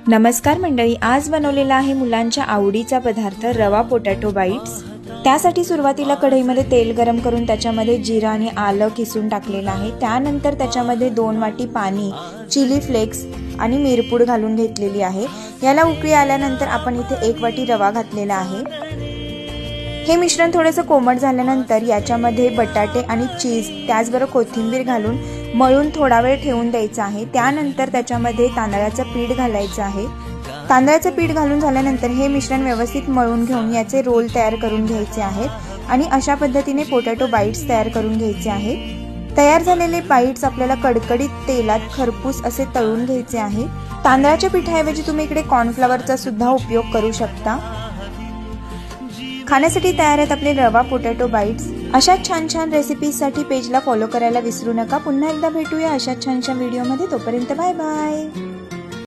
नमस्कार मंडळी, आज बनवलेला आहे मुलांच्या आवडीचा पदार्थ रवा पोटॅटो बाईट्स। त्यासाठी सुरुवातीला कढईमध्ये तेल गरम करून त्याच्यामध्ये जिरा आणि आलं किसून टाकलेलं आहे। त्यानंतर त्याच्यामध्ये 2 वाटी पाणी, चिली फ्लेक्स आणि मिरपूड घालून घेतलेली आहे। याला उकळी आल्यानंतर आपण इथे 1 वाटी रवा घातलेला आहे। हे मिश्रण थोडेसे कोमट झाल्यानंतर याच्यामध्ये बटाटे आणि चीज त्याचबरोबर कोथिंबीर घालून मळून थोडा वेळ ठेवून द्यायचा आहे। त्यानंतर त्याच्यामध्ये तांदळाचं पीठ घालायचं आहे। तांदळाचं पीठ घालून झाल्यानंतर हे मिश्रण व्यवस्थित मळून घेऊन याचे रोल तयार करून घ्यायचे आहेत आणि अशा पद्धतीने पोटॅटो बाईट्स तयार करून घ्यायचे आहेत। तयार झालेले बाईट्स आपल्याला कडकडीत तेलात खरपूस असे तळून घ्यायचे आहे। तांदळाच्या पिठाऐवजी तुम्ही इकडे कॉर्नफ्लॉवरचा सुद्धा उपयोग करू शकता। खाण्यासाठी तयार आहेत आपले रवा पोटॅटो बाईट्स। अशा छान छान रेसिपीजसाठी पेजला फॉलो करायला विसरू नका। पुन्हा एकदा भेटूया अशा छानशा व्हिडिओमध्ये। तोपर्यंत बाय बाय।